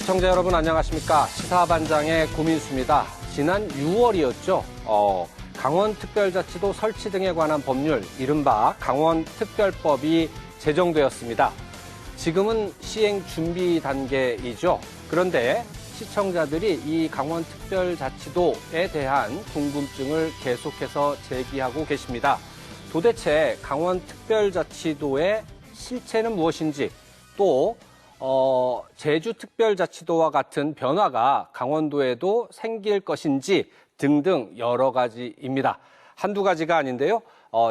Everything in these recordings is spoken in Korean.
시청자 여러분 안녕하십니까. 시사반장의 고민수입니다. 지난 6월이었죠. 강원특별자치도 설치 등에 관한 법률, 이른바 강원특별법이 제정되었습니다. 지금은 시행 준비 단계이죠. 그런데 시청자들이 이 강원특별자치도에 대한 궁금증을 계속해서 제기하고 계십니다. 도대체 강원특별자치도의 실체는 무엇인지, 또 제주특별자치도와 같은 변화가 강원도에도 생길 것인지 등등 여러 가지입니다. 한두 가지가 아닌데요.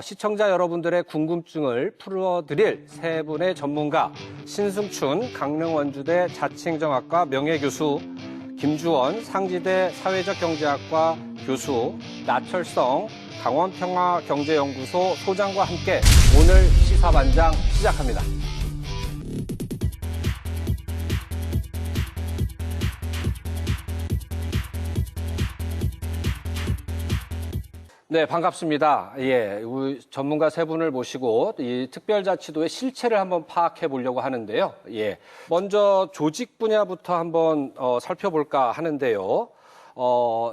시청자 여러분들의 궁금증을 풀어드릴 세 분의 전문가, 신승춘 강릉원주대 자치행정학과 명예교수, 김주원 상지대 사회적경제학과 교수, 나철성 강원평화경제연구소 소장과 함께 오늘 시사반장 시작합니다. 네, 반갑습니다. 우리 전문가 세 분을 모시고 이 특별자치도의 실체를 한번 파악해 보려고 하는데요. 먼저 조직 분야부터 한번 살펴볼까 하는데요.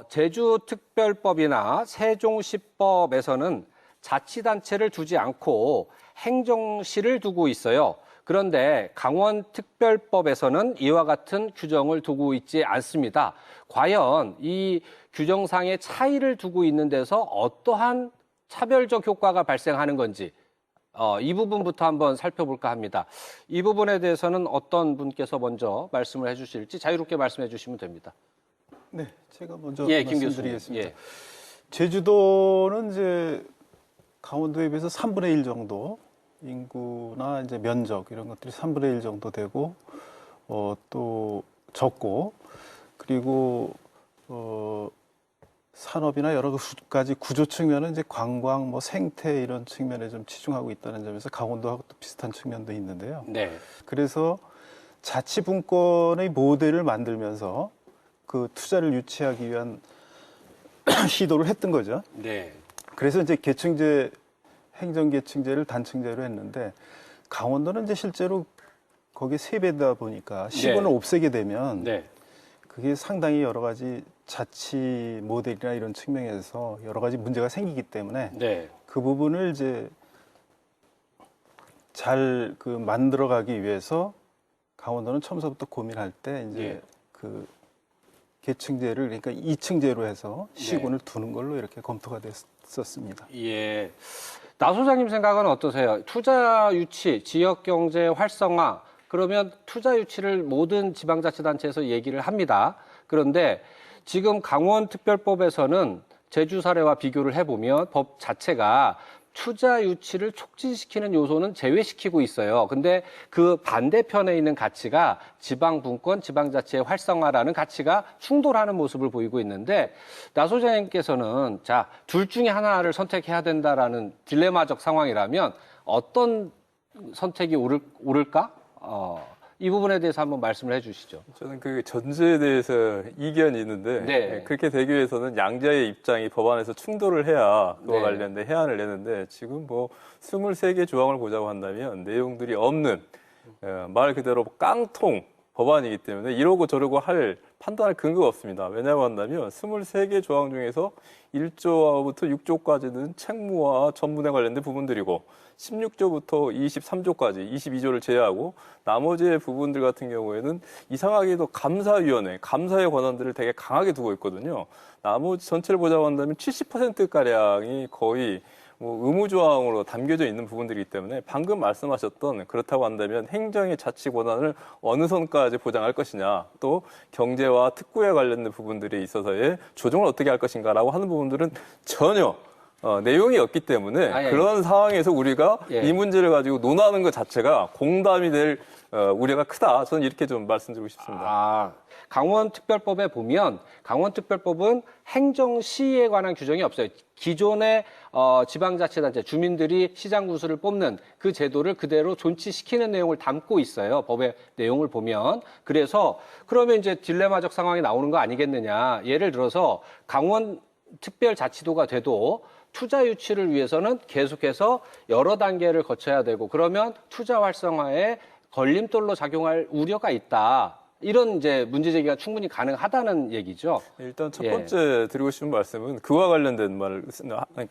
제주특별법이나 세종시법에서는 자치단체를 두지 않고 행정시를 두고 있어요. 그런데 강원특별법에서는 이와 같은 규정을 두고 있지 않습니다. 과연 이 규정상의 차이를 두고 있는 데서 어떠한 차별적 효과가 발생하는 건지 이 부분부터 한번 살펴볼까 합니다. 이 부분에 대해서는 어떤 분께서 먼저 말씀을 해주실지 자유롭게 말씀해 주시면 됩니다. 네, 제가 먼저 김 말씀드리겠습니다. 제주도는 이제 강원도에 비해서 3분의 1 정도 인구나 이제 면적 이런 것들이 3분의 1 정도 되고 또 적고, 그리고 산업이나 여러 가지 구조 측면은 이제 관광, 생태 이런 측면에 좀 치중하고 있다는 점에서 강원도하고 또 비슷한 측면도 있는데요. 네. 그래서 자치분권의 모델을 만들면서 그 투자를 유치하기 위한 시도를 했던 거죠. 네. 그래서 이제 계층제, 행정계층제를 단층제로 했는데, 강원도는 이제 실제로 거기에 세배다 보니까 시군을 없애게 되면 그게 상당히 여러 가지 자치 모델이나 이런 측면에서 여러 가지 문제가 생기기 때문에 그 부분을 이제 잘 만들어가기 위해서 강원도는 처음부터 고민할 때 이제 그 계층제를, 그러니까 2층제로 해서 시군을 두는 걸로 이렇게 검토가 됐었습니다. 예. 나 소장님 생각은 어떠세요? 투자 유치, 지역 경제 활성화, 그러면 투자 유치를 모든 지방자치단체에서 얘기를 합니다. 그런데 지금 강원특별법에서는 제주 사례와 비교를 해보면 법 자체가 투자 유치를 촉진시키는 요소는 제외시키고 있어요. 근데 그 반대편에 있는 가치가 지방분권, 지방자치의 활성화라는 가치가 충돌하는 모습을 보이고 있는데, 나 소장님께서는 둘 중에 하나를 선택해야 된다라는 딜레마적 상황이라면 어떤 선택이 옳을까? 이 부분에 대해서 한번 말씀을 해주시죠. 저는 그 전제에 대해서 이견이 있는데 그렇게 되기 위해서는 양자의 입장이 법안에서 충돌을 해야 그와 관련된 해안을 내는데, 지금 23개 조항을 보자고 한다면 내용들이 없는 말 그대로 깡통 법안이기 때문에 이러고 저러고 할 판단할 근거가 없습니다. 왜냐고 한다면 23개 조항 중에서 1조부터 6조까지는 책무와 전문에 관련된 부분들이고, 16조부터 23조까지 22조를 제외하고 나머지 부분들 같은 경우에는 이상하게도 감사위원회, 감사의 권한들을 되게 강하게 두고 있거든요. 나머지 전체를 보자고 한다면 70%가량이 거의 의무조항으로 담겨져 있는 부분들이기 때문에, 방금 말씀하셨던, 그렇다고 한다면 행정의 자치 권한을 어느 선까지 보장할 것이냐, 또 경제와 특구에 관련된 부분들에 있어서의 조정을 어떻게 할 것인가라고 하는 부분들은 전혀 내용이 없기 때문에 그런 상황에서 우리가 이 문제를 가지고 논하는 것 자체가 공담이 될 우려가 크다. 저는 이렇게 좀 말씀드리고 싶습니다. 강원특별법에 보면 강원특별법은 행정시에 관한 규정이 없어요. 기존의 지방자치단체, 주민들이 시장군수를 뽑는 그 제도를 그대로 존치시키는 내용을 담고 있어요. 법의 내용을 보면. 그래서 그러면 이제 딜레마적 상황이 나오는 거 아니겠느냐. 예를 들어서 강원특별자치도가 돼도 투자 유치를 위해서는 계속해서 여러 단계를 거쳐야 되고, 그러면 투자 활성화에 걸림돌로 작용할 우려가 있다. 이런 이제 문제 제기가 충분히 가능하다는 얘기죠. 일단 첫 예. 번째 드리고 싶은 말씀은 그와 관련된 말,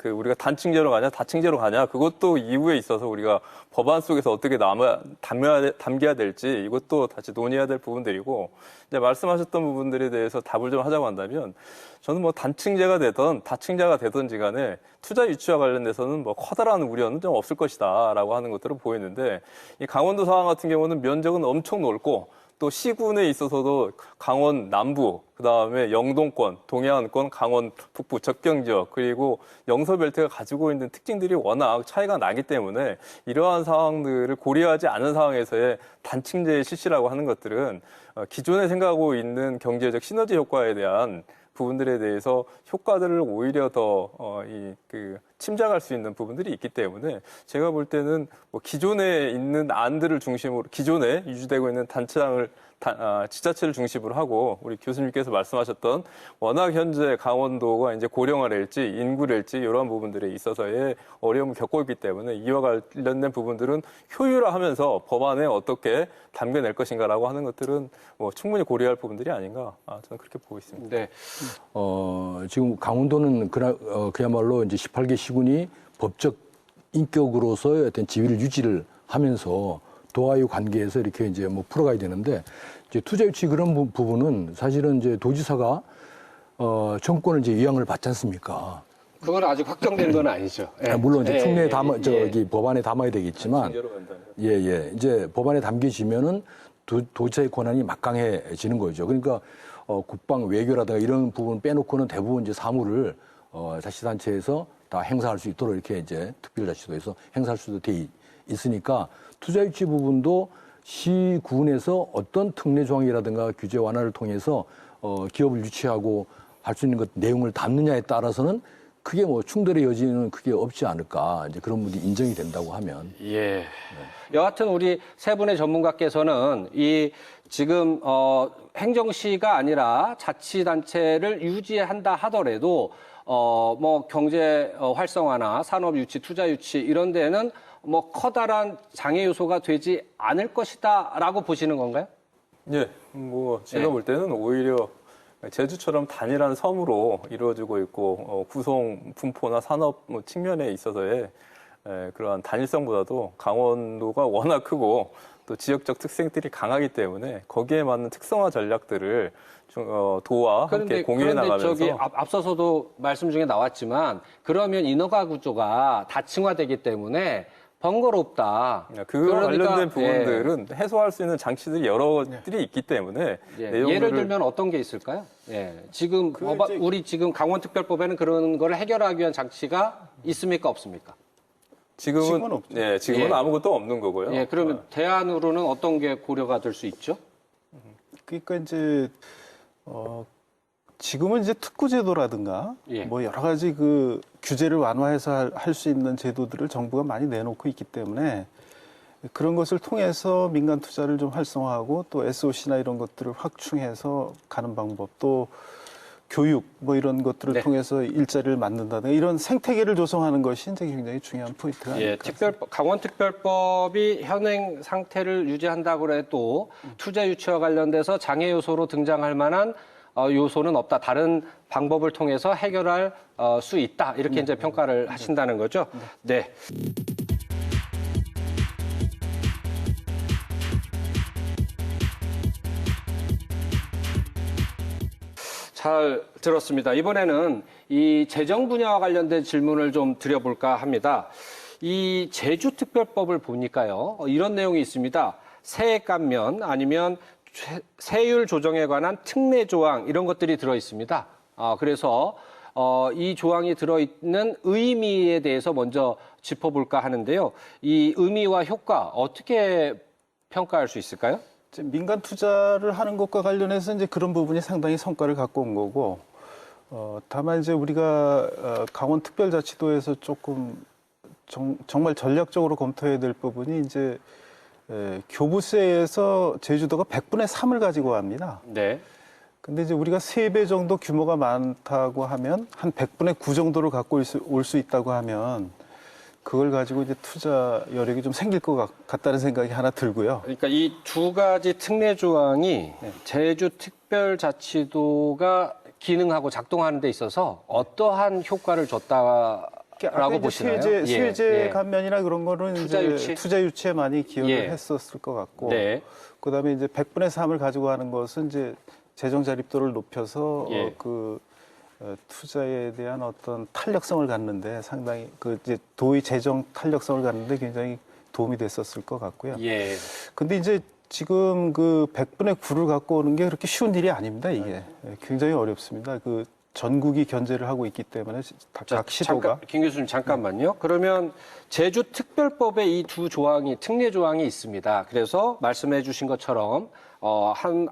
우리가 단층제로 가냐, 다층제로 가냐, 그것도 이후에 있어서 우리가 법안 속에서 어떻게 담겨야 될지 이것도 다시 논의해야 될 부분들이고, 이제 말씀하셨던 부분들에 대해서 답을 좀 하자고 한다면, 저는 뭐 단층제가 되든 다층제가 되든지 간에 투자 유치와 관련돼서는 뭐 커다란 우려는 좀 없을 것이다라고 하는 것들을 보이는데, 이 강원도 상황 같은 경우는 면적은 엄청 넓고, 또 시군에 있어서도 강원 남부, 그다음에 영동권, 동해안권, 강원 북부 접경 지역, 그리고 영서벨트가 가지고 있는 특징들이 워낙 차이가 나기 때문에 이러한 상황들을 고려하지 않은 상황에서의 단층제 실시라고 하는 것들은 기존에 생각하고 있는 경제적 시너지 효과에 대한 부분들에 대해서 효과들을 오히려 더 침작할 수 있는 부분들이 있기 때문에 제가 볼 때는 뭐 기존에 있는 안들을 중심으로 기존에 유지되고 있는 지자체를 중심으로 하고 우리 교수님께서 말씀하셨던 워낙 현재 강원도가 이제 고령화랄지 인구랄지 이런 부분들에 있어서의 어려움을 겪고 있기 때문에 이와 관련된 부분들은 효율화하면서 법안에 어떻게 담겨낼 것인가라고 하는 것들은 뭐 충분히 고려할 부분들이 아닌가 저는 그렇게 보고 있습니다. 네. 지금 강원도는 그야말로 이제 18개 시군이 법적 인격으로서의 어떤 지위를 유지를 하면서 도와의 관계에서 이렇게 이제 뭐 풀어가야 되는데, 이제 투자 유치 그런 부분은 사실은 이제 도지사가 정권을 이제 위양을 받지 않습니까? 그건 아직 확정된 건 아니죠. 예. 물론 이제 특례 예. 법안에 담아야 되겠지만, 이제 법안에 담겨지면은 도지사의 권한이 막강해지는 거죠. 그러니까 국방 외교라든가 이런 부분 빼놓고는 대부분 이제 사무를 자치단체에서 다 행사할 수 있도록 이렇게 이제 특별자치도에서 행사할 수도 돼 있으니까 투자 유치 부분도 시군에서 어떤 특례 조항이라든가 규제 완화를 통해서 기업을 유치하고 할 수 있는 것 내용을 담느냐에 따라서는 크게 뭐 충돌의 여지는 크게 없지 않을까, 이제 그런 부분이 인정이 된다고 하면. 예. 여하튼 우리 세 분의 전문가께서는 이 지금 행정시가 아니라 자치단체를 유지한다 하더라도 뭐 경제 활성화나 산업 유치, 투자 유치 이런 데는 뭐 커다란 장애 요소가 되지 않을 것이다라고 보시는 건가요? 예, 뭐 제가 볼 때는 오히려 제주처럼 단일한 섬으로 이루어지고 있고 구성 분포나 산업 측면에 있어서의 그러한 단일성보다도 강원도가 워낙 크고 또 지역적 특색들이 강하기 때문에 거기에 맞는 특성화 전략들을 도와 함께 공유해 나가면서. 저기 앞서서도 말씀 중에 나왔지만 그러면 인허가 구조가 다층화되기 때문에 번거롭다. 그와 관련된 부분들은 해소할 수 있는 장치들이 여러들이 있기 때문에 예를 들면 어떤 게 있을까요? 예. 지금 우리 지금 강원특별법에는 그런 걸 해결하기 위한 장치가 있습니까, 없습니까? 지금은 없죠. 예, 지금은 아무것도 없는 거고요. 예, 그러면 대안으로는 어떤 게 고려가 될 수 있죠? 그러니까 이제 지금은 이제 특구제도라든가 뭐 여러 가지 그 규제를 완화해서 할 수 있는 제도들을 정부가 많이 내놓고 있기 때문에 그런 것을 통해서 민간 투자를 좀 활성화하고 또 SOC나 이런 것들을 확충해서 가는 방법, 또 교육 뭐 이런 것들을 통해서 일자리를 만든다든가 이런 생태계를 조성하는 것이 이제 굉장히 중요한 포인트가 아닐까. 강원특별법이 현행 상태를 유지한다고 해도 투자 유치와 관련돼서 장애 요소로 등장할 만한 요소는 없다. 다른 방법을 통해서 해결할 수 있다. 이렇게 이제 평가를 하신다는 거죠. 네. 잘 들었습니다. 이번에는 이 재정 분야와 관련된 질문을 좀 드려볼까 합니다. 이 제주특별법을 보니까요, 이런 내용이 있습니다. 세액 감면 아니면 세율 조정에 관한 특례 조항 이런 것들이 들어 있습니다. 그래서 이 조항이 들어있는 의미에 대해서 먼저 짚어볼까 하는데요. 이 의미와 효과 어떻게 평가할 수 있을까요? 민간 투자를 하는 것과 관련해서 이제 그런 부분이 상당히 성과를 갖고 온 거고, 다만 이제 우리가 강원특별자치도에서 조금 정말 전략적으로 검토해야 될 부분이 이제 교부세에서 제주도가 100분의 3을 가지고 갑니다. 네. 근데 이제 우리가 3배 정도 규모가 많다고 하면 한 100분의 9 정도를 갖고 올 수 있다고 하면 그걸 가지고 이제 투자 여력이 좀 생길 것 같다는 생각이 하나 들고요. 그러니까 이 두 가지 특례 조항이 제주특별자치도가 기능하고 작동하는 데 있어서 어떠한 효과를 줬다라고 보시나요? 세제 감면이나 그런 거는 투자 유치? 투자 유치에 많이 기여를 했었을 것 같고, 네. 그다음에 이제 100분의 3을 가지고 하는 것은 이제 재정 자립도를 높여서 투자에 대한 어떤 탄력성을 갖는데 상당히 이제 도의 재정 탄력성을 갖는데 굉장히 도움이 됐었을 것 같고요. 예. 근데 이제 지금 그 100분의 9를 갖고 오는 게 그렇게 쉬운 일이 아닙니다, 이게. 굉장히 어렵습니다. 그 전국이 견제를 하고 있기 때문에 각 시도가. 김 교수님 잠깐만요. 그러면 제주특별법에 이 두 조항이 특례 조항이 있습니다. 그래서 말씀해 주신 것처럼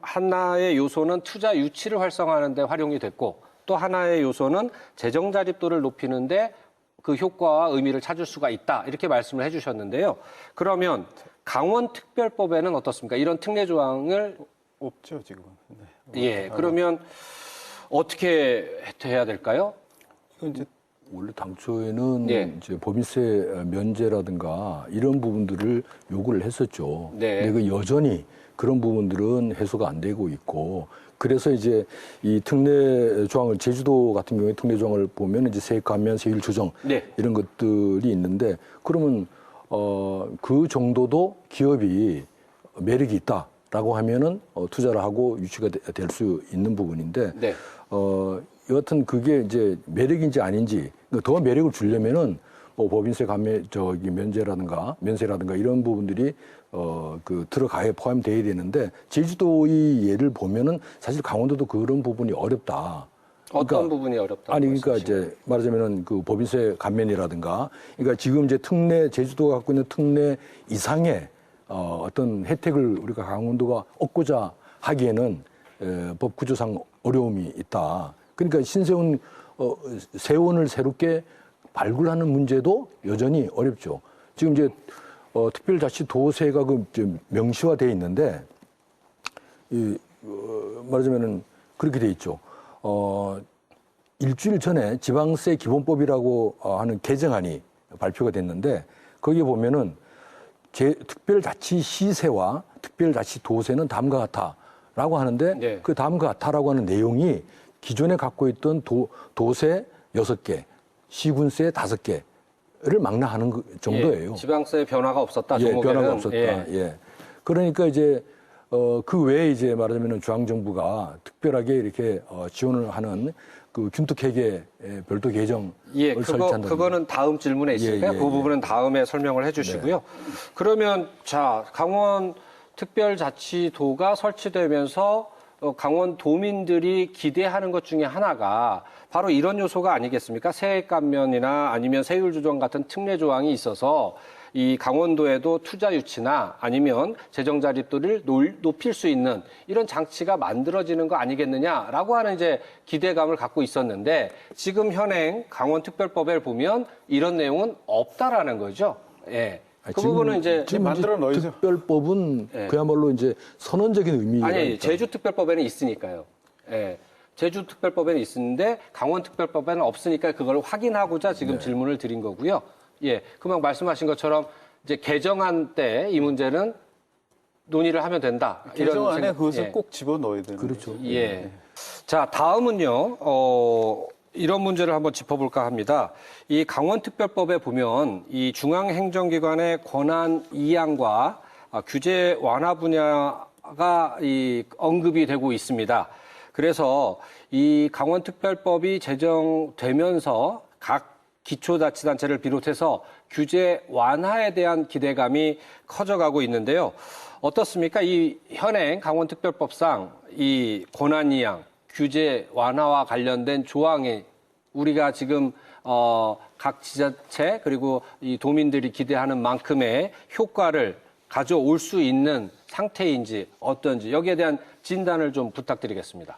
하나의 요소는 투자 유치를 활성화하는 데 활용이 됐고 또 하나의 요소는 재정 자립도를 높이는데 그 효과와 의미를 찾을 수가 있다. 이렇게 말씀을 해 주셨는데요. 그러면 강원특별법에는 어떻습니까? 이런 특례 조항을 없죠, 지금. 네. 예. 그러면 어떻게 해야 될까요? 이제 원래 당초에는 예. 이제 법인세 면제라든가 이런 부분들을 요구를 했었죠. 네. 근데 그 여전히 그런 부분들은 해소가 안 되고 있고, 그래서 이제 이 특례 조항을, 제주도 같은 경우에 특례 조항을 보면 이제 세액 감면, 세율 조정 이런 것들이 있는데, 그러면 그 정도도 기업이 매력이 있다라고 하면은 투자를 하고 유치가 될 수 있는 부분인데, 여하튼 그게 이제 매력인지 아닌지, 더 매력을 주려면은 뭐 법인세 감면, 면세라든가 이런 부분들이 들어가야 포함돼야 되는데, 제주도의 예를 보면은 사실 강원도도 그런 부분이 어렵다. 어떤 부분이 어렵다? 아니, 그러니까 이제 말하자면은 그 법인세 감면이라든가, 그러니까 지금 이제 제주도가 갖고 있는 특례 이상의 어떤 혜택을 우리가 강원도가 얻고자 하기에는 법 구조상 어려움이 있다. 그러니까 신세원 세원을 새롭게 발굴하는 문제도 여전히 어렵죠. 지금 이제 특별자치도세가 명시화돼 있는데, 말하자면은 그렇게 돼 있죠. 일주일 전에 지방세 기본법이라고 하는 개정안이 발표가 됐는데, 거기에 보면은 특별자치 시세와 특별자치도세는 다음과 같다라고 하는데, 그 다음과 같다라고 하는 내용이 기존에 갖고 있던 도세 6개, 시군세 5개를 망라하는 정도예요. 지방세 변화가 없었다. 변화가 없었다. 그러니까 이제 그 외에 이제 말하자면 중앙정부가 특별하게 이렇게 지원을 하는 그 균특회계 별도 계정을 설치한다. 그거는 다음 질문에 있으니까 그 부분은 다음에 설명을 해주시고요. 그러면 자 강원 특별자치도가 설치되면서 강원도민들이 기대하는 것 중에 하나가 바로 이런 요소가 아니겠습니까? 세액 감면이나 아니면 세율 조정 같은 특례 조항이 있어서 이 강원도에도 투자 유치나 아니면 재정 자립도를 높일 수 있는 이런 장치가 만들어지는 거 아니겠느냐라고 하는 이제 기대감을 갖고 있었는데, 지금 현행 강원특별법에 보면 이런 내용은 없다라는 거죠. 예. 그 부분은 이제 만들어 놓이죠. 특별법은 그야말로 이제 선언적인 의미가 아니, 제주특별법에는 있으니까요. 예. 제주특별법에는 있는데 강원특별법에는 없으니까 그걸 확인하고자 지금 질문을 드린 거고요. 예. 금방 말씀하신 것처럼 이제 개정안 때 이 문제는 논의를 하면 된다. 개정안에 그것을 꼭 집어넣어야 되는 그렇죠. 거죠. 예. 자, 다음은요. 이런 문제를 한번 짚어볼까 합니다. 이 강원특별법에 보면 이 중앙행정기관의 권한 이양과 규제 완화 분야가 언급이 되고 있습니다. 그래서 이 강원특별법이 제정되면서 각 기초자치단체를 비롯해서 규제 완화에 대한 기대감이 커져가고 있는데요. 어떻습니까? 이 현행 강원특별법상 이 권한 이양, 규제 완화와 관련된 조항에 우리가 지금 각 지자체 그리고 이 도민들이 기대하는 만큼의 효과를 가져올 수 있는 상태인지 어떤지 여기에 대한 진단을 좀 부탁드리겠습니다.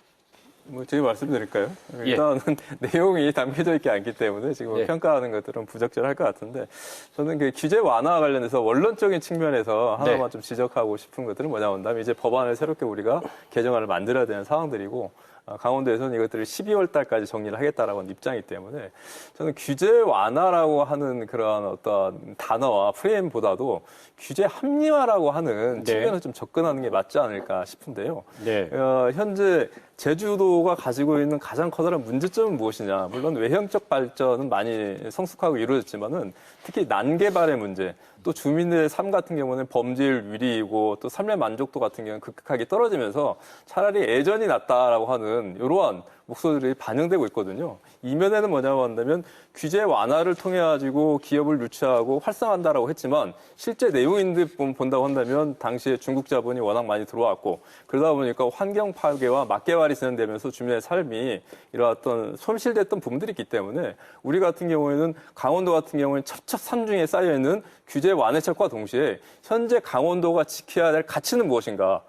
제가 말씀드릴까요? 일단은 내용이 담겨져 있지 않기 때문에 지금 평가하는 것들은 부적절할 것 같은데, 저는 그 규제 완화와 관련해서 원론적인 측면에서 하나만 좀 지적하고 싶은 것들은 뭐냐 한다면, 이제 법안을 새롭게 우리가 개정안을 만들어야 되는 상황들이고, 강원도에서는 이것들을 12월 달까지 정리를 하겠다라고 하는 입장이기 때문에 저는 규제 완화라고 하는 그런 어떤 단어와 프레임보다도 규제 합리화라고 하는 측면을 좀 접근하는 게 맞지 않을까 싶은데요. 네. 현재 제주도가 가지고 있는 가장 커다란 문제점은 무엇이냐. 물론 외형적 발전은 많이 성숙하고 이루어졌지만은 특히 난개발의 문제, 또 주민들의 삶 같은 경우는 범죄율 위리이고 또 삶의 만족도 같은 경우는 급격하게 떨어지면서 차라리 예전이 낫다라고 하는 이러한 목소리들이 반영되고 있거든요. 이면에는 뭐냐고 한다면 규제 완화를 통해 가지고 기업을 유치하고 활성화한다라고 했지만 실제 내용인들 본다고 한다면 당시에 중국 자본이 워낙 많이 들어왔고 그러다 보니까 환경 파괴와 막개발이 진행되면서 주민의 삶이 이러한 손실됐던 부분들이 있기 때문에 우리 같은 경우에는 강원도 같은 경우에는 첩첩 산중에 쌓여 있는 규제 완화책과 동시에 현재 강원도가 지켜야 될 가치는 무엇인가?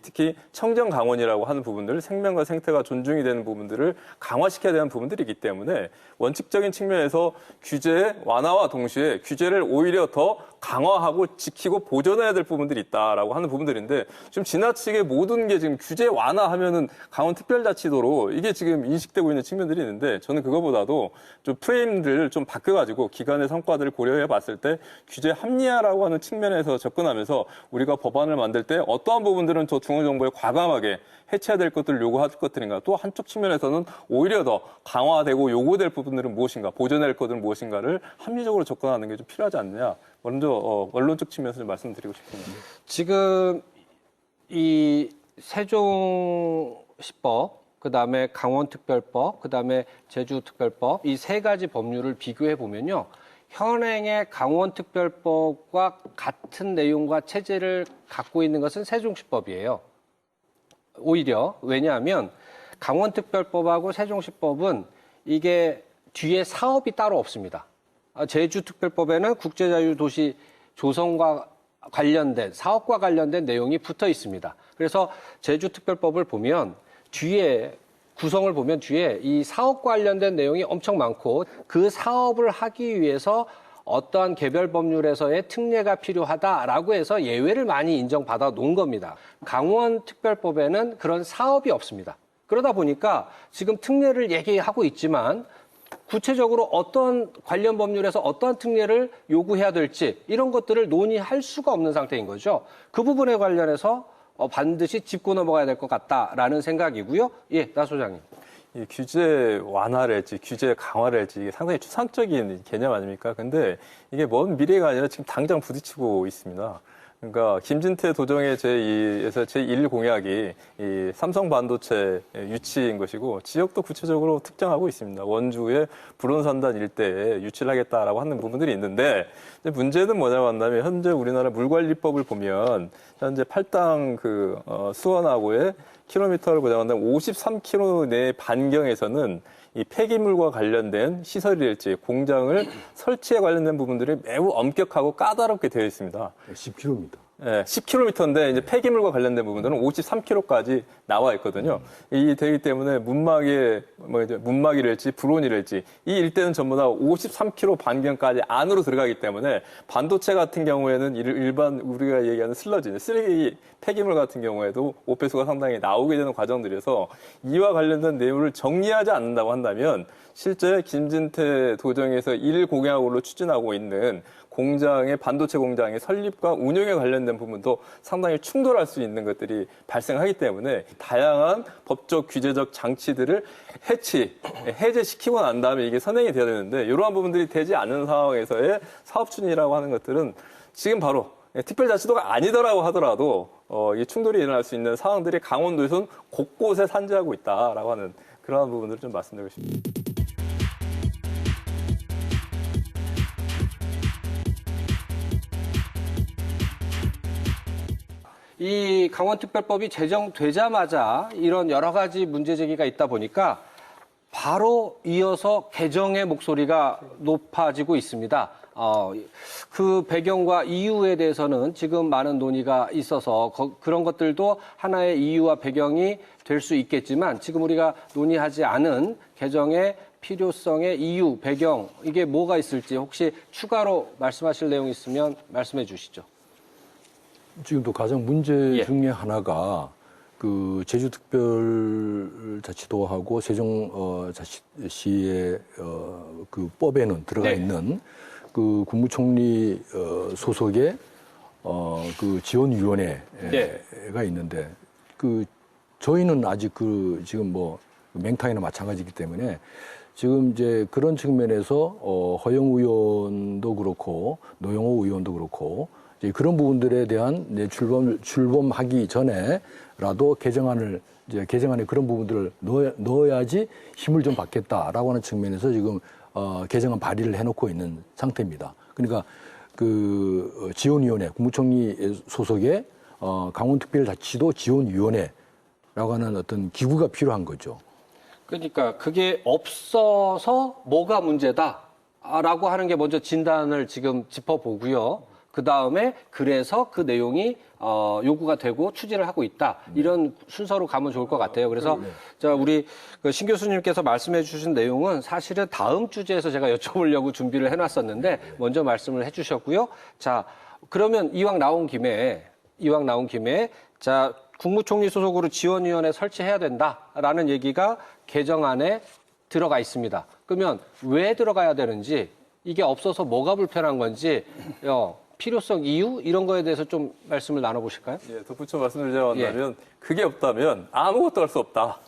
특히 청정 강원이라고 하는 부분들, 생명과 생태가 존중이 되는 부분들을 강화시켜야 되는 부분들이기 때문에 원칙적인 측면에서 규제 완화와 동시에 규제를 오히려 더 강화하고 지키고 보존해야 될 부분들이 있다라고 하는 부분들인데 좀 지나치게 모든 게 지금 규제 완화하면은 강원특별자치도로 이게 지금 인식되고 있는 측면들이 있는데 저는 그거보다도 좀 프레임들을 좀 바뀌어가지고 기관의 성과들을 고려해 봤을 때 규제 합리화라고 하는 측면에서 접근하면서 우리가 법안을 만들 때 어떠한 부분들은 저 중앙정부에 과감하게 해체해야 될 것들을 요구할 것들인가 또 한쪽 측면에서는 오히려 더 강화되고 요구될 부분들은 무엇인가 보존할 것들은 무엇인가를 합리적으로 접근하는 게 좀 필요하지 않느냐. 먼저 원론적 측면에서 좀 말씀드리고 싶습니다. 지금 이 세종시법, 그다음에 강원특별법, 그다음에 제주특별법 이 세 가지 법률을 비교해 보면요. 현행의 강원특별법과 같은 내용과 체제를 갖고 있는 것은 세종시법이에요. 오히려 왜냐하면 강원특별법하고 세종시법은 이게 뒤에 사업이 따로 없습니다. 제주특별법에는 국제자유도시 조성과 관련된 사업과 관련된 내용이 붙어 있습니다. 그래서 제주특별법을 보면 뒤에 구성을 보면 뒤에 이 사업과 관련된 내용이 엄청 많고 그 사업을 하기 위해서 어떠한 개별 법률에서의 특례가 필요하다라고 해서 예외를 많이 인정받아 놓은 겁니다. 강원특별법에는 그런 사업이 없습니다. 그러다 보니까 지금 특례를 얘기하고 있지만 구체적으로 어떤 관련 법률에서 어떠한 특례를 요구해야 될지 이런 것들을 논의할 수가 없는 상태인 거죠. 그 부분에 관련해서 반드시 짚고 넘어가야 될 것 같다라는 생각이고요. 예, 나 소장님. 이 규제 완화를 할지 규제 강화를 할지 이게 상당히 추상적인 개념 아닙니까? 근데 이게 먼 미래가 아니라 지금 당장 부딪히고 있습니다. 그러니까 김진태 도정의 제2에서 제1 공약이 이 삼성 반도체 유치인 것이고 지역도 구체적으로 특정하고 있습니다. 원주의 불온산단 일대에 유치를 하겠다라고 하는 부분들이 있는데 문제는 뭐냐고 한다면 현재 우리나라 물관리법을 보면 현재 팔당 수원하고의 킬로미터를 보자고 한다면 53km 내 반경에서는 이 폐기물과 관련된 시설이랄지 공장을 설치에 관련된 부분들이 매우 엄격하고 까다롭게 되어 있습니다. 10km. 네, 10km인데 이제 폐기물과 관련된 부분들은 53km까지 나와 있거든요. 이 되기 때문에 문막이랄지 불온이랄지 이 일대는 전부 다 53km 반경까지 안으로 들어가기 때문에 반도체 같은 경우에는 일반 우리가 얘기하는 슬러지, 쓰레기 폐기물 같은 경우에도 오폐수가 상당히 나오게 되는 과정들이어서 이와 관련된 내용을 정리하지 않는다고 한다면 실제 김진태 도정에서 1공약으로 추진하고 있는 공장의 반도체 공장의 설립과 운영에 관련된 부분도 상당히 충돌할 수 있는 것들이 발생하기 때문에 다양한 법적 규제적 장치들을 해제시키고 난 다음에 이게 선행이 되어야 되는데 이러한 부분들이 되지 않는 상황에서의 사업 추진이라고 하는 것들은 지금 바로 특별자치도가 아니더라고 하더라도 이 충돌이 일어날 수 있는 상황들이 강원도에서는 곳곳에 산재하고 있다라고 하는 그러한 부분들을 좀 말씀드리고 싶습니다. 이 강원특별법이 제정되자마자 이런 여러 가지 문제 제기가 있다 보니까 바로 이어서 개정의 목소리가 높아지고 있습니다. 그 배경과 이유에 대해서는 지금 많은 논의가 있어서 그런 것들도 하나의 이유와 배경이 될 수 있겠지만 지금 우리가 논의하지 않은 개정의 필요성의 이유, 배경 이게 뭐가 있을지 혹시 추가로 말씀하실 내용이 있으면 말씀해 주시죠. 지금 또 가장 문제 예. 중에 하나가 그 제주특별자치도하고 세종자치시의 그 법에는 들어가 네. 있는 그 국무총리 소속의 그 지원위원회가 네. 있는데 그 저희는 아직 그 지금 뭐 맹탕이나 마찬가지이기 때문에 지금 이제 그런 측면에서 허영 의원도 그렇고 노영호 의원도 그렇고 이제 그런 부분들에 대한 이제 출범하기 전에라도 개정안에 그런 부분들을 넣어야지 힘을 좀 받겠다라고 하는 측면에서 지금 개정안 발의를 해놓고 있는 상태입니다. 그러니까 그 지원위원회 국무총리 소속의 강원특별자치도 지원위원회라고 하는 어떤 기구가 필요한 거죠. 그러니까 그게 없어서 뭐가 문제다라고 하는 게 먼저 진단을 지금 짚어보고요. 그 다음에 그래서 그 내용이 요구가 되고 추진을 하고 있다. 이런 순서로 가면 좋을 것 같아요. 그래서 자, 우리 그 신 교수님께서 말씀해 주신 내용은 사실은 다음 주제에서 제가 여쭤보려고 준비를 해놨었는데 먼저 말씀을 해주셨고요. 자, 그러면 이왕 나온 김에 자, 국무총리 소속으로 지원위원회 설치해야 된다라는 얘기가 개정안에 들어가 있습니다. 그러면 왜 들어가야 되는지, 이게 없어서 뭐가 불편한 건지, 필요성, 이유 이런 거에 대해서 좀 말씀을 나눠보실까요? 예, 덧붙여 말씀드리자면 그게 없다면 아무것도 할 수 없다.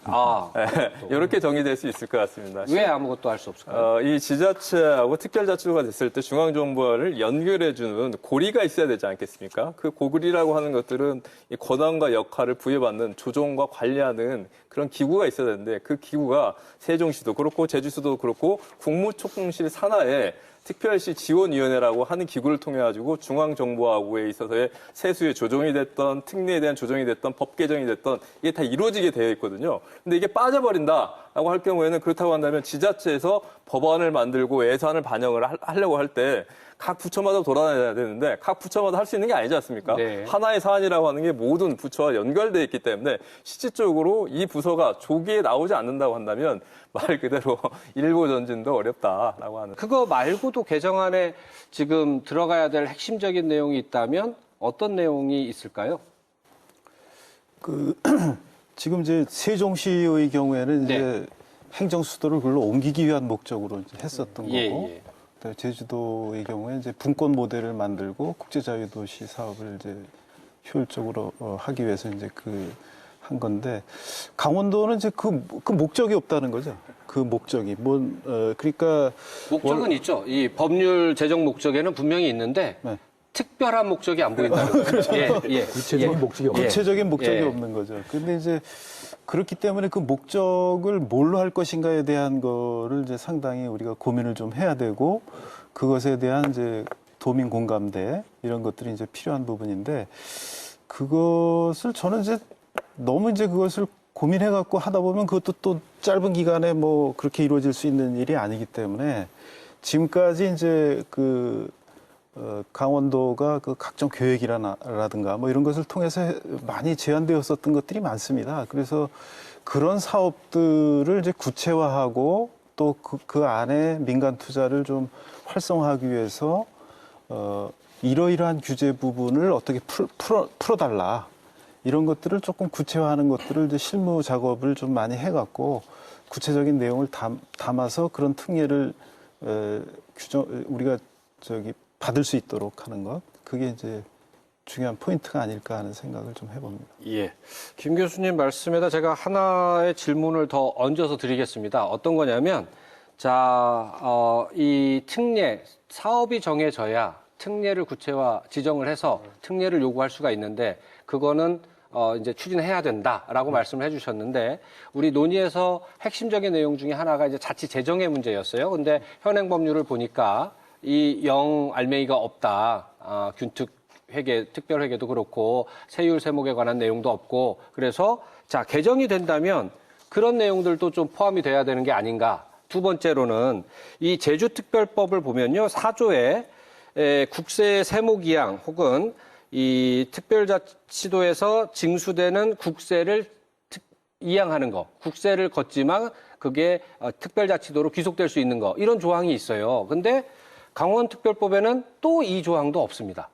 이렇게 정의될 수 있을 것 같습니다. 왜 아무것도 할 수 없을까요? 이 지자체하고 특별자치도가 됐을 때 중앙정부와를 연결해주는 고리가 있어야 되지 않겠습니까? 그 고리라고 하는 것들은 이 권한과 역할을 부여받는 조정과 관리하는 그런 기구가 있어야 되는데 그 기구가 세종시도 그렇고 제주시도 그렇고 국무총리실 산하에 특별시 지원위원회라고 하는 기구를 통해 가지고 중앙정부하고에 있어서의 세수의 조정이 됐던 특례에 대한 조정이 됐던 법 개정이 됐던 이게 다 이루어지게 되어 있거든요. 근데 이게 빠져버린다라고 할 경우에는 그렇다고 한다면 지자체에서 법안을 만들고 예산을 반영을 하려고 할 때 각 부처마다 돌아다녀야 되는데 각 부처마다 할 수 있는 게 아니지 않습니까? 네. 하나의 사안이라고 하는 게 모든 부처와 연결되어 있기 때문에 실질적으로 이 부서가 조기에 나오지 않는다고 한다면 말 그대로 일보 전진도 어렵다라고 하는. 그거 말고도 개정안에 지금 들어가야 될 핵심적인 내용이 있다면 어떤 내용이 있을까요? 지금 이제 세종시의 경우에는 네. 이제 행정 수도를 글로 옮기기 위한 목적으로 이제 했었던 거고, 예. 제주도의 경우에 이제 분권 모델을 만들고 국제자유도시 사업을 이제 효율적으로 하기 위해서 이제 한 건데, 강원도는 이제 그 목적이 없다는 거죠. 그 목적이 그러니까 목적은 있죠. 이 법률 제정 목적에는 분명히 있는데 네. 특별한 목적이 안 보인다는 거죠. 구체적인 목적이 없죠. 구체적인 목적이 없는 거죠. 근데 이제 그렇기 때문에 그 목적을 뭘로 할 것인가에 대한 거를 이제 상당히 우리가 고민을 좀 해야 되고, 그것에 대한 이제 도민 공감대 이런 것들이 이제 필요한 부분인데, 그것을 저는 이제 너무 이제 그것을 고민해 갖고 하다 보면 그것도 또 짧은 기간에 뭐 그렇게 이루어질 수 있는 일이 아니기 때문에, 지금까지 이제 강원도가 그 각종 계획이라든가 뭐 이런 것을 통해서 많이 제안되었었던 것들이 많습니다. 그래서 그런 사업들을 이제 구체화하고 또 그 안에 민간 투자를 좀 활성화하기 위해서 이러이러한 규제 부분을 어떻게 풀어달라. 이런 것들을 조금 구체화하는 것들을 이제 실무 작업을 좀 많이 해갖고 구체적인 내용을 담아서 그런 특례를 우리가 받을 수 있도록 하는 것, 그게 이제 중요한 포인트가 아닐까 하는 생각을 좀 해봅니다. 예. 김 교수님 말씀에다 제가 하나의 질문을 더 얹어서 드리겠습니다. 어떤 거냐면, 이 특례, 사업이 정해져야 특례를 구체화, 지정을 해서 특례를 요구할 수가 있는데, 그거는 이제 추진해야 된다라고 말씀을 해주셨는데, 우리 논의에서 핵심적인 내용 중에 하나가 이제 자치 재정의 문제였어요. 근데 현행 법률을 보니까 이 알맹이가 없다. 균특 회계, 특별 회계도 그렇고 세율 세목에 관한 내용도 없고, 그래서 개정이 된다면 그런 내용들도 좀 포함이 돼야 되는 게 아닌가. 두 번째로는 이 제주특별법을 보면요, 4조에 국세 세무기양 혹은 이 특별자치도에서 징수되는 국세를 이양하는 거, 국세를 걷지만 그게 특별자치도로 귀속될 수 있는 거, 이런 조항이 있어요. 근데 강원특별법에는 또 이 조항도 없습니다.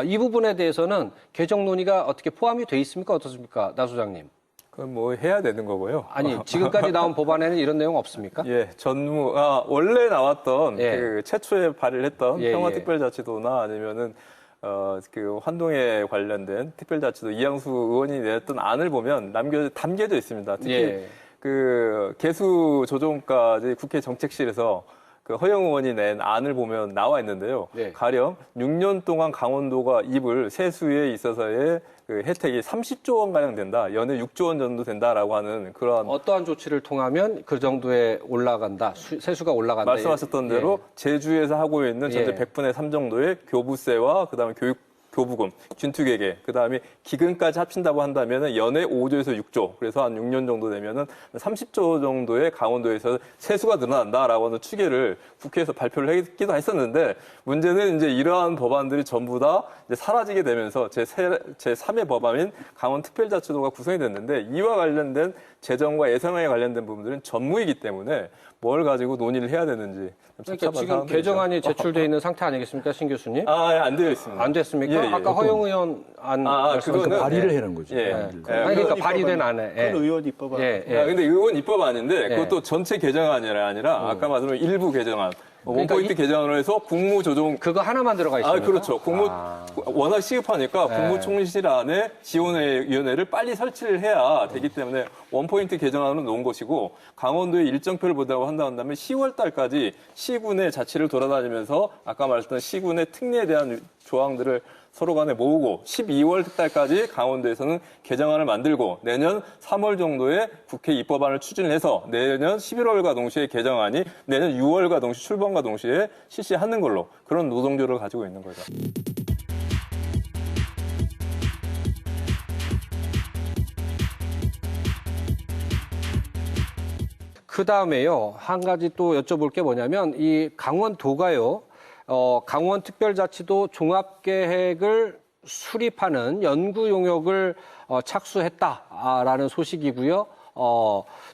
이 부분에 대해서는 개정 논의가 어떻게 포함이 돼 있습니까? 어떻습니까? 나 소장님. 그건 뭐 해야 되는 거고요. 아니, 지금까지 나온 법안에는 이런 내용 없습니까? 예, 원래 나왔던 예. 그 최초에 발의를 했던 예, 평화특별자치도나 아니면은 그 환동에 관련된 특별자치도 이양수 의원이 냈던 안을 보면 담겨져 있습니다. 특히 예. 그 개수 조정까지 국회 정책실에서 그 허영 의원이 낸 안을 보면 나와 있는데요. 네. 가령 6년 동안 강원도가 입을 세수에 있어서의 그 혜택이 30조 원 가량 된다. 연에 6조 원 정도 된다라고 하는 그런 어떠한 조치를 통하면 그 정도에 올라간다. 세수가 올라간다. 말씀하셨던 대로 제주에서 하고 있는 전체 예. 100분의 3 정도의 교부세와 그다음에 교부금, 균투계계, 그다음에 기금까지 합친다고 한다면 연에 5조에서 6조, 그래서 한 6년 정도 되면은 30조 정도의 강원도에서 세수가 늘어난다라고 하는 추계를 국회에서 발표를 했기도 했었는데 문제는 이제 이러한 법안들이 전부 다 이제 사라지게 되면서 제3의 법안인 강원특별자치도가 구성이 됐는데 이와 관련된 재정과 예산에 관련된 부분들은 전무이기 때문에 뭘 가지고 논의를 해야 되는지 그러니까 지금 개정안이 제출돼 있는 상태 아니겠습니까, 신 교수님? 안 되어 있습니다. 안 됐습니까? 예, 예. 아까 허영 의원 안 그거는 발의를 해는 거죠. 예. 아니, 예. 그러니까 발의된 안에. 그건 의원 입법안. 근데 의원 입법 아닌데 예. 그것도 전체 개정안이 아니라 아까 말씀드린 일부 개정안. 그러니까 원포인트 개정안으로 해서 국무조정 그거 하나만 들어가 있습니까? 그렇죠. 워낙 시급하니까 국무총리실 안에 지원위원회를 빨리 설치를 해야 되기 때문에 원포인트 개정안으로 놓은 것이고 강원도에 일정표를 보다고 한다면 10월 달까지 시군의 자치를 돌아다니면서 아까 말했던 시군의 특례에 대한 조항들을 서로 간에 모으고 12월 달까지 강원도에서는 개정안을 만들고 내년 3월 정도에 국회 입법안을 추진을 해서 내년 11월과 동시에 개정안이 내년 6월과 동시에 출범과 동시에 실시하는 걸로 그런 노동조를 가지고 있는 거죠. 그 다음에요, 한 가지 또 여쭤볼 게 뭐냐면, 이 강원도가요, 강원특별자치도 종합계획을 수립하는 연구 용역을 착수했다라는 소식이고요.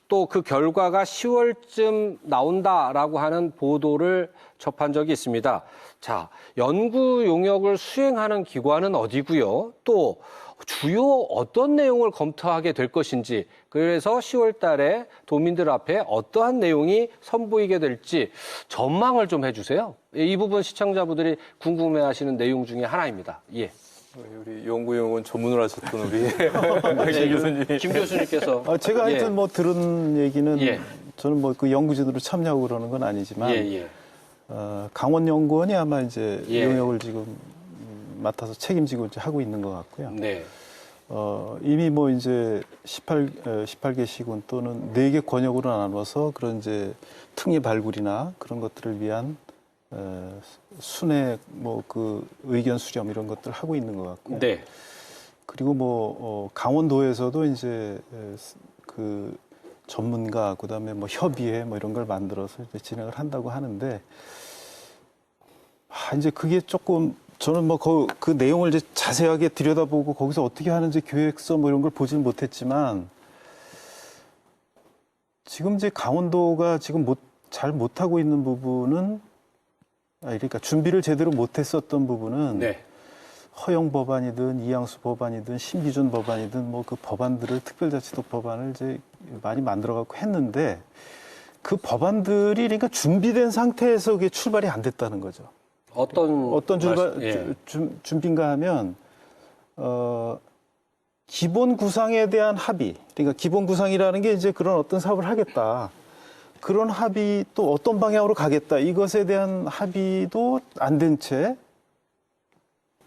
또 그 결과가 10월쯤 나온다라고 하는 보도를 접한 적이 있습니다. 자, 연구 용역을 수행하는 기관은 어디고요? 또 주요 어떤 내용을 검토하게 될 것인지, 그래서 10월 달에 도민들 앞에 어떠한 내용이 선보이게 될지 전망을 좀 해주세요. 이 부분 시청자분들이 궁금해하시는 내용 중에 하나입니다. 예. 우리 연구용은 전문을 하셨던 우리 김 교수님. 김 교수님께서. 제가 하여튼 뭐 들은 얘기는 예. 저는 뭐 그 연구진으로 참여하고 그러는 건 아니지만 예. 강원연구원이 아마 이제 예. 용역을 지금 맡아서 책임지고 이제 하고 있는 것 같고요. 네. 이미 뭐 이제 18개 시군 또는 4개 권역으로 나눠서 그런 이제 특례 발굴이나 그런 것들을 위한 순회 뭐 그 의견 수렴 이런 것들 을 하고 있는 것 같고요. 네. 그리고 뭐 강원도에서도 이제 그 전문가 그다음에 뭐 협의회 뭐 이런 걸 만들어서 이제 진행을 한다고 하는데 이제 그게 조금 저는 뭐 그 내용을 이제 자세하게 들여다보고 거기서 어떻게 하는지 계획서 뭐 이런 걸 보지는 못했지만 지금 이제 강원도가 지금 잘 못하고 있는 부분은 그러니까 준비를 제대로 못했었던 부분은 네. 허영 법안이든 이양수 법안이든 심기준 법안이든 뭐 그 법안들을 특별자치도 법안을 이제 많이 만들어 갖고 했는데 그 법안들이 그러니까 준비된 상태에서 그게 출발이 안 됐다는 거죠. 어떤 준비인가 하면 기본 구상에 대한 합의, 그러니까 기본 구상이라는 게 이제 그런 어떤 사업을 하겠다. 그런 합의 또 어떤 방향으로 가겠다. 이것에 대한 합의도 안 된 채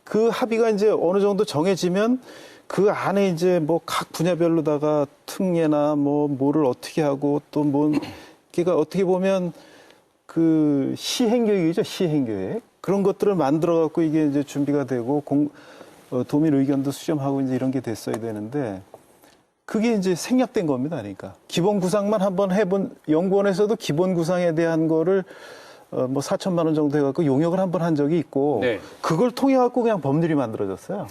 그 합의가 이제 어느 정도 정해지면 그 안에 이제 뭐 각 분야별로다가 특례나 뭐를 어떻게 하고 또 그러니까 어떻게 보면 그 시행계획이죠. 시행계획. 그런 것들을 만들어 갖고 이게 이제 준비가 되고 도민 의견도 수렴하고 이제 이런 게 됐어야 되는데 그게 이제 생략된 겁니다. 그러니까 기본 구상만 한번 해본 연구원에서도 기본 구상에 대한 거를 뭐 4천만 원 정도 해갖고 용역을 한번 한 적이 있고 네. 그걸 통해 갖고 그냥 법률이 만들어졌어요.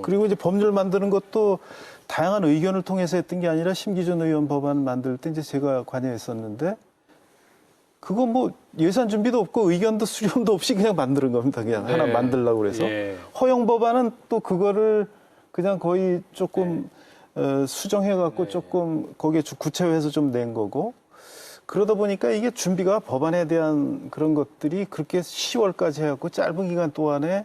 그리고 이제 법률 만드는 것도 다양한 의견을 통해서 했던 게 아니라 심기준 의원 법안 만들 때 이제 제가 관여했었는데 그거 뭐 예산 준비도 없고 의견도 수렴도 없이 그냥 만드는 겁니다. 그냥 하나 만들려고 그래서. 허용 법안은 또 그거를 그냥 거의 조금 수정해갖고 조금 거기에 구체화해서 좀 낸 거고. 그러다 보니까 이게 준비가 법안에 대한 그런 것들이 그렇게 10월까지 해갖고 짧은 기간 동안에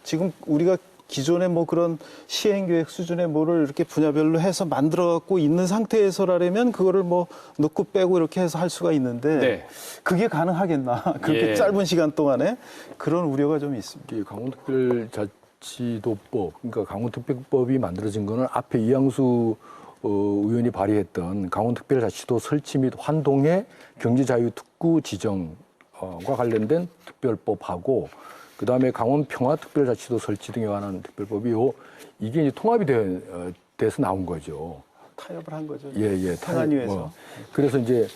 지금 우리가 기존에 뭐 그런 시행계획 수준의 뭐를 이렇게 분야별로 해서 만들어갖고 있는 상태에서라면 그거를 뭐 넣고 빼고 이렇게 해서 할 수가 있는데 그게 가능하겠나. 그렇게 짧은 시간 동안에 그런 우려가 좀 있습니다. 강원특별자치도법, 그러니까 강원특별법이 만들어진 거는 앞에 이양수 의원이 발의했던 강원특별자치도 설치 및 환동의 경제자유특구 지정과 관련된 특별법하고 그다음에 강원평화특별자치도 설치 등에 관한 특별법이 이게 이제 통합이 돼서 나온 거죠. 타협을 한 거죠. 타협위에서. 그래서 이제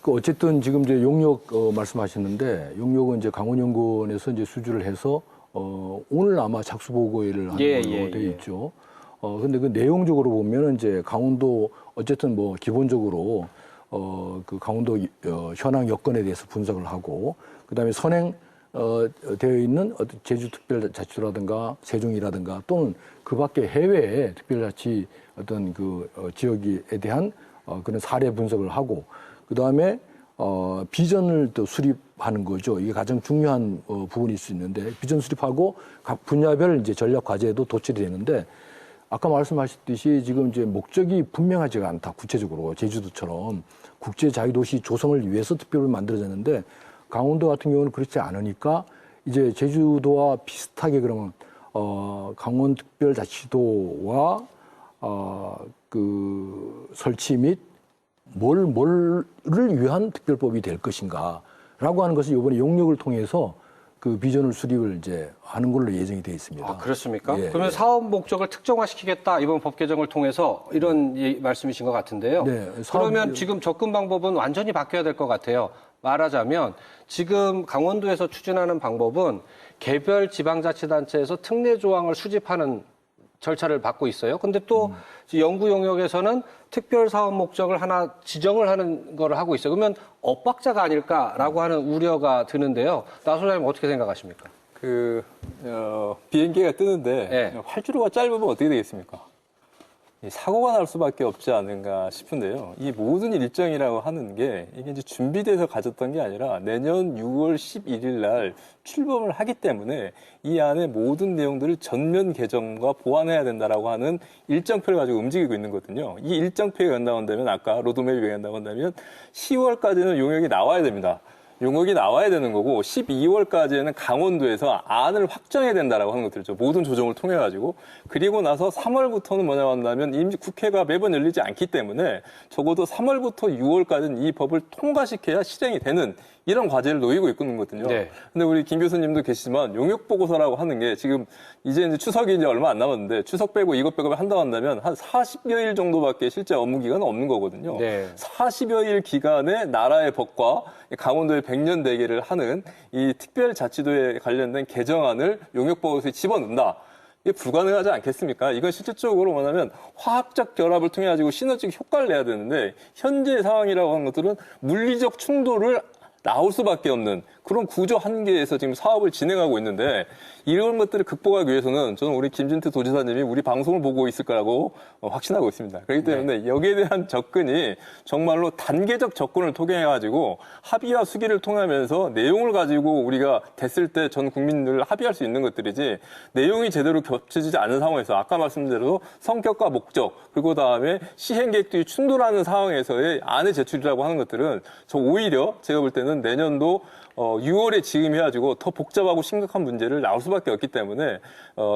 어쨌든 지금 이제 용역 말씀하셨는데 용역은 이제 강원연구원에서 이제 수주를 해서 오늘 아마 착수 보고회를 하는 걸로 돼 있죠. 근데 그 내용적으로 보면은 이제 강원도 어쨌든 뭐 기본적으로 그 강원도 현황 여건에 대해서 분석을 하고 그다음에 선행 되어 있는 어떤 제주특별자치도라든가 세종이라든가 또는 그 밖에 해외의 특별자치 어떤 그 지역에 대한 그런 사례 분석을 하고 그 다음에 비전을 또 수립하는 거죠. 이게 가장 중요한 부분일 수 있는데 비전 수립하고 각 분야별 이제 전략 과제도 도출이 되는데 아까 말씀하셨듯이 지금 이제 목적이 분명하지가 않다. 구체적으로 제주도처럼 국제 자유도시 조성을 위해서 특별히 만들어졌는데 강원도 같은 경우는 그렇지 않으니까 이제 제주도와 비슷하게 그러면 강원특별자치도와 그 설치 및 뭐를 위한 특별법이 될 것인가라고 하는 것을 이번에 용역을 통해서 그 비전을 수립을 이제 하는 걸로 예정이 되어 있습니다. 아, 그렇습니까? 그러면 사업 목적을 특정화시키겠다 이번 법 개정을 통해서 이런 말씀이신 것 같은데요. 그러면 지금 접근 방법은 완전히 바뀌어야 될 것 같아요. 말하자면 지금 강원도에서 추진하는 방법은 개별 지방자치단체에서 특례 조항을 수집하는 절차를 받고 있어요. 근데 또 연구 영역에서는 특별 사업 목적을 하나 지정을 하는 거를 하고 있어요. 그러면 엇박자가 아닐까라고 하는 우려가 드는데요. 나 소장님 어떻게 생각하십니까? 비행기가 뜨는데 활주로가 짧으면 어떻게 되겠습니까? 사고가 날 수밖에 없지 않은가 싶은데요. 이 모든 일정이라고 하는 게 이게 이제 준비돼서 가졌던 게 아니라 내년 6월 11일 날 출범을 하기 때문에 이 안에 모든 내용들을 전면 개정과 보완해야 된다라고 하는 일정표를 가지고 움직이고 있는 거거든요. 이 일정표가 나온다면 아까 로드맵이 나온다면 10월까지는 용역이 나와야 됩니다. 용역이 나와야 되는 거고 12월까지는 강원도에서 안을 확정해야 된다라고 하는 것들이죠. 모든 조정을 통해 가지고 그리고 나서 3월부터는 뭐냐고 한다면 임시 국회가 매번 열리지 않기 때문에 적어도 3월부터 6월까지는 이 법을 통과시켜야 실행이 되는 이런 과제를 놓이고 있는 거거든요. 근데 우리 김 교수님도 계시지만 용역 보고서라고 하는 게 지금 이제 추석이 이제 얼마 안 남았는데 추석 빼고 이것 빼고 한다면 한 40여일 정도밖에 실제 업무 기간은 없는 거거든요. 40여일 기간에 나라의 법과 강원도의 100년 대계를 하는 이 특별자치도에 관련된 개정안을 용역 보고서에 집어넣는다. 이게 불가능하지 않겠습니까? 이건 실질적으로 뭐냐면 화학적 결합을 통해 가지고 시너지적 효과를 내야 되는데 현재 상황이라고 하는 것들은 물리적 충돌을 나올 수밖에 없는 그런 구조 한계에서 지금 사업을 진행하고 있는데 이런 것들을 극복하기 위해서는 저는 우리 김진태 도지사님이 우리 방송을 보고 있을 거라고 확신하고 있습니다. 그렇기 때문에 여기에 대한 접근이 정말로 단계적 접근을 통해가지고 합의와 수기를 통하면서 내용을 가지고 우리가 됐을 때 전 국민들 합의할 수 있는 것들이지 내용이 제대로 겹쳐지지 않은 상황에서 아까 말씀드린 대로 성격과 목적 그리고 다음에 시행 계획들이 충돌하는 상황에서의 안의 제출이라고 하는 것들은 저 오히려 제가 볼 때는 내년도 6월에 지금 해가지고 더 복잡하고 심각한 문제를 나올 수밖에 없기 때문에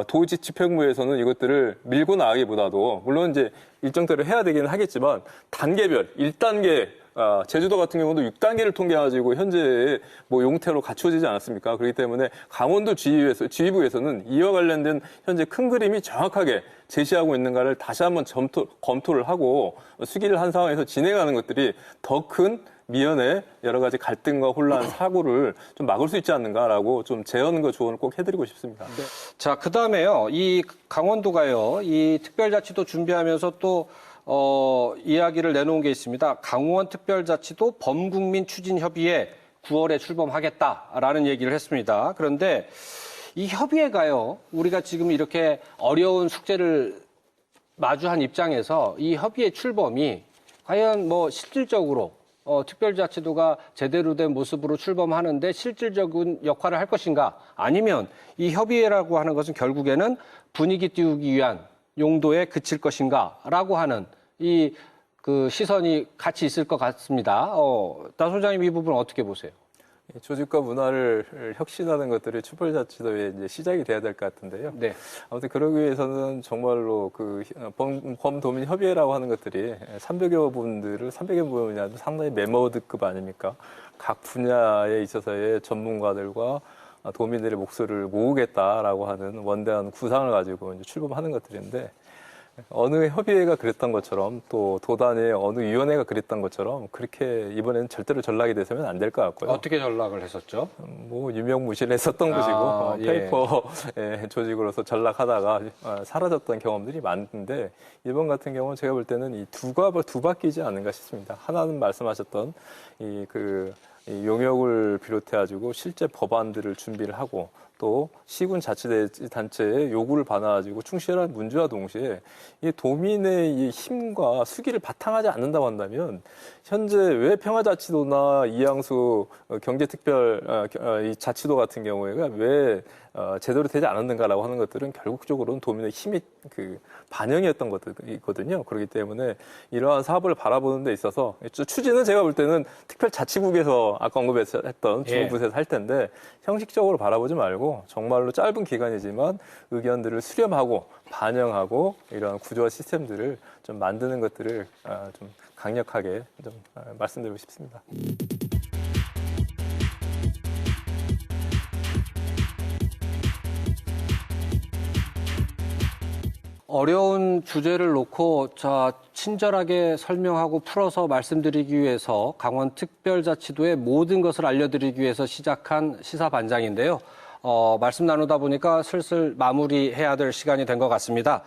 도지 집행부에서는 이것들을 밀고 나가기보다도 물론 이제 일정대로 해야 되기는 하겠지만 단계별 1단계 제주도 같은 경우도 6단계를 통해가지고 현재 뭐 용태로 갖추어지지 않았습니까? 그렇기 때문에 강원도 지휘부에서는 이와 관련된 현재 큰 그림이 정확하게 제시하고 있는가를 다시 한번 검토를 하고 수기를 한 상황에서 진행하는 것들이 더 큰 미연에 여러 가지 갈등과 혼란, 사고를 좀 막을 수 있지 않는가라고 좀 제언과 조언을 꼭 해드리고 싶습니다. 자, 그 다음에요. 이 강원도가요. 이 특별자치도 준비하면서 또 이야기를 내놓은 게 있습니다. 강원 특별자치도 범국민 추진 협의회 9월에 출범하겠다라는 얘기를 했습니다. 그런데 이 협의회가요, 우리가 지금 이렇게 어려운 숙제를 마주한 입장에서 이 협의회 출범이 과연 뭐 실질적으로 특별자치도가 제대로 된 모습으로 출범하는데 실질적인 역할을 할 것인가, 아니면 이 협의회라고 하는 것은 결국에는 분위기 띄우기 위한 용도에 그칠 것인가라고 하는 그 시선이 같이 있을 것 같습니다. 나 소장님, 이 부분 어떻게 보세요? 조직과 문화를 혁신하는 것들이 특별자치도의 이제 시작이 돼야 될 것 같은데요. 네. 아무튼 그러기 위해서는 정말로 그 범도민 협의회라고 하는 것들이 300여 분야도 상당히 메모드급 아닙니까? 각 분야에 있어서의 전문가들과 도민들의 목소리를 모으겠다라고 하는 원대한 구상을 가지고 이제 출범하는 것들인데, 어느 협의회가 그랬던 것처럼 또 도단의 어느 위원회가 그랬던 것처럼 그렇게 이번에는 절대로 전락이 돼서는 안 될 것 같고요. 어떻게 전락을 했었죠? 뭐 유명무실했었던 것이고 페이퍼 조직으로서 전락하다가 사라졌던 경험들이 많은데, 이번 같은 경우는 제가 볼 때는 이 두 바퀴지 않은가 싶습니다. 하나는 말씀하셨던 이 용역을 비롯해가지고 실제 법안들을 준비를 하고, 또 시군 자치단체의 요구를 받아가지고 충실한 문제와 동시에 이 도민의 이 힘과 수기를 바탕하지 않는다고 한다면, 현재 왜 평화자치도나 이양수 경제특별 이 자치도 같은 경우에가 왜 제대로 되지 않았는가라고 하는 것들은 결국적으로는 도민의 힘이 반영이었던 것이거든요. 그렇기 때문에 이러한 사업을 바라보는 데 있어서 추진은 제가 볼 때는 특별자치국에서 아까 언급했던 중부부에서 할 텐데, 형식적으로 바라보지 말고 정말로 짧은 기간이지만 의견들을 수렴하고 반영하고 이러한 구조와 시스템들을 좀 만드는 것들을 좀 강력하게 좀 말씀드리고 싶습니다. 어려운 주제를 놓고 친절하게 설명하고 풀어서 말씀드리기 위해서 강원특별자치도의 모든 것을 알려드리기 위해서 시작한 시사반장인데요. 말씀 나누다 보니까 슬슬 마무리해야 될 시간이 된 것 같습니다.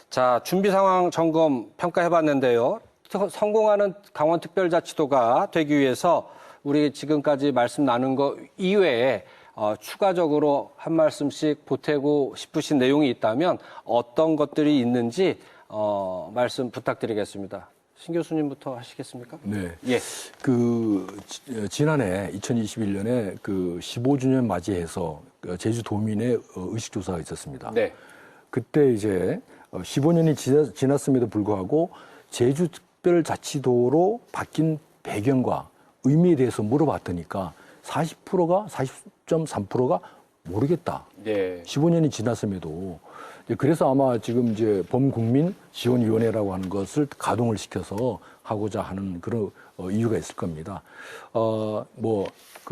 자, 준비 상황 점검 평가해봤는데요. 성공하는 강원특별자치도가 되기 위해서 우리 지금까지 말씀 나눈 것 이외에 추가적으로 한 말씀씩 보태고 싶으신 내용이 있다면 어떤 것들이 있는지 말씀 부탁드리겠습니다. 신 교수님부터 하시겠습니까? 네. 예. 지난해 2021년에 15주년 맞이해서 제주도민의 의식조사가 있었습니다. 네. 그때 이제 15년이 지났음에도 불구하고 제주특별자치도로 바뀐 배경과 의미에 대해서 물어봤더니까 40.3%가 모르겠다. 네. 15년이 지났음에도. 그래서 아마 지금 이제 범국민 지원위원회라고 하는 것을 가동을 시켜서 하고자 하는 그런 이유가 있을 겁니다.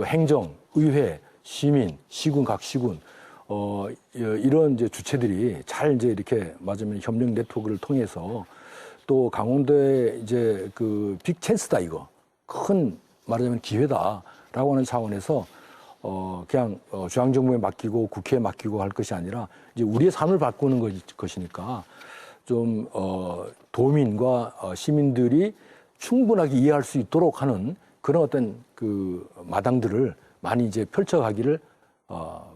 행정, 의회, 시민, 시군, 각 시군, 이런 이제 주체들이 잘 이제 이렇게 맞으면 협력 네트워크를 통해서 또 강원도의 이제 빅 찬스다 이거. 큰 말하자면 기회다라고 하는 차원에서 그냥 중앙정부에 맡기고 국회에 맡기고 할 것이 아니라 이제 우리의 삶을 바꾸는 것이니까 좀 도민과 시민들이 충분하게 이해할 수 있도록 하는 그런 어떤 마당들을 많이 이제 펼쳐가기를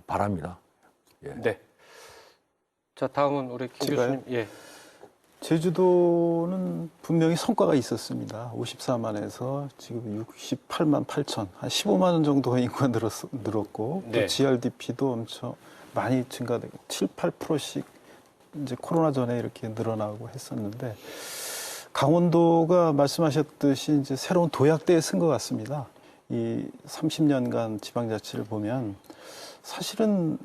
바랍니다. 예. 네. 자, 다음은 우리 김 교수님. 예. 제주도는 분명히 성과가 있었습니다. 54만에서 지금 68만 8천, 한 15만 원 정도가 인구가 늘었고, 네. 또 GRDP도 엄청 많이 증가되고, 7, 8%씩 이제 코로나 전에 이렇게 늘어나고 했었는데, 강원도가 말씀하셨듯이 이제 새로운 도약대에 쓴 것 같습니다. 이 30년간 지방자치를 보면 사실은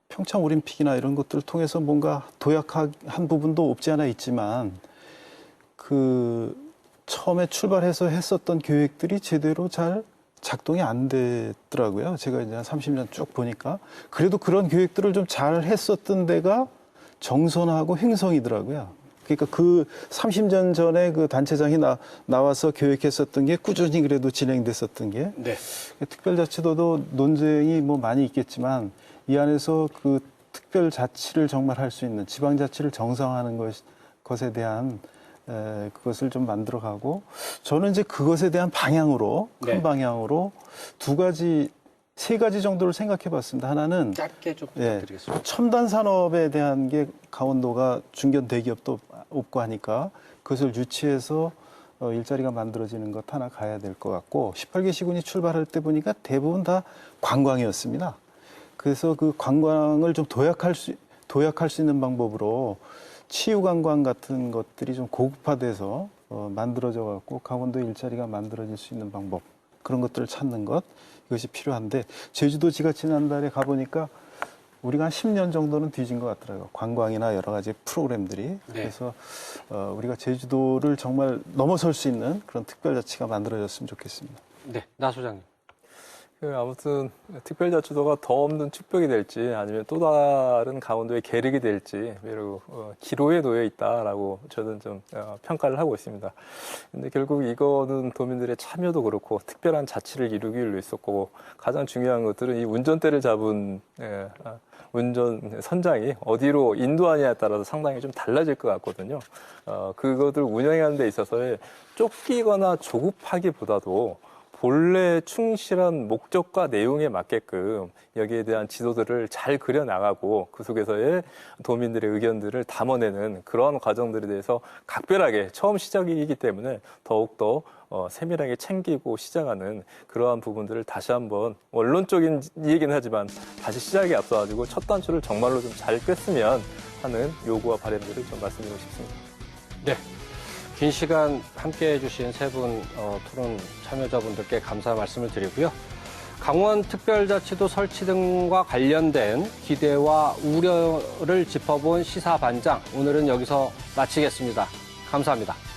평창 올림픽이나 이런 것들을 통해서 뭔가 도약한 부분도 없지 않아 있지만 처음에 출발해서 했었던 계획들이 제대로 잘 작동이 안 됐더라고요. 제가 이제 한 30년 쭉 보니까. 그래도 그런 계획들을 좀 잘 했었던 데가 정선하고 횡성이더라고요. 그러니까 30년 전에 단체장이 나와서 계획했었던 게 꾸준히 그래도 진행됐었던 게. 네. 특별자치도도 논쟁이 많이 있겠지만 이 안에서 특별자치를 정말 할 수 있는 지방자치를 정상화하는 것에 대한 그것을 좀 만들어가고 저는 이제 그것에 대한 방향으로 큰 네. 방향으로 세 가지 정도를 생각해봤습니다. 하나는 짧게 좀 부탁드리겠습니다. 첨단 산업에 대한 게 강원도가 중견 대기업도 없고 하니까 그것을 유치해서 일자리가 만들어지는 것 하나 가야 될 것 같고 18개 시군이 출발할 때 보니까 대부분 다 관광이었습니다. 그래서 그 관광을 좀 도약할 수 있는 방법으로 치유관광 같은 것들이 좀 고급화돼서 만들어져 갖고 강원도 일자리가 만들어질 수 있는 방법 그런 것들을 찾는 것 이것이 필요한데 제주도 제가 지난달에 가보니까 우리가 한 10년 정도는 뒤진 것 같더라고요. 관광이나 여러 가지 프로그램들이. 네. 그래서 우리가 제주도를 정말 넘어설 수 있는 그런 특별자치가 만들어졌으면 좋겠습니다. 네, 나 소장님. 아무튼 특별자치도가 더 없는 축복이 될지 아니면 또 다른 강원도의 계륵이 될지 매우 기로에 놓여 있다라고 저는 좀 평가를 하고 있습니다. 근데 결국 이거는 도민들의 참여도 그렇고 특별한 자치를 이루기 위해서고 가장 중요한 것들은 이 운전대를 잡은 운전 선장이 어디로 인도하냐에 따라서 상당히 좀 달라질 것 같거든요. 그것을 운영하는 데 있어서의 쫓기거나 조급하기보다도 본래 충실한 목적과 내용에 맞게끔 여기에 대한 지도들을 잘 그려나가고 그 속에서의 도민들의 의견들을 담아내는 그러한 과정들에 대해서 각별하게 처음 시작이기 때문에 더욱더 세밀하게 챙기고 시작하는 그러한 부분들을 다시 한번 원론적인 얘기는 하지만 다시 시작에 앞서가지고 첫 단추를 정말로 좀 잘 꿰으면 하는 요구와 바람들을 좀 말씀드리고 싶습니다. 네. 긴 시간 함께 해주신 세 분 토론 참여자분들께 감사 말씀을 드리고요. 강원특별자치도 설치 등과 관련된 기대와 우려를 짚어본 시사반장 오늘은 여기서 마치겠습니다. 감사합니다.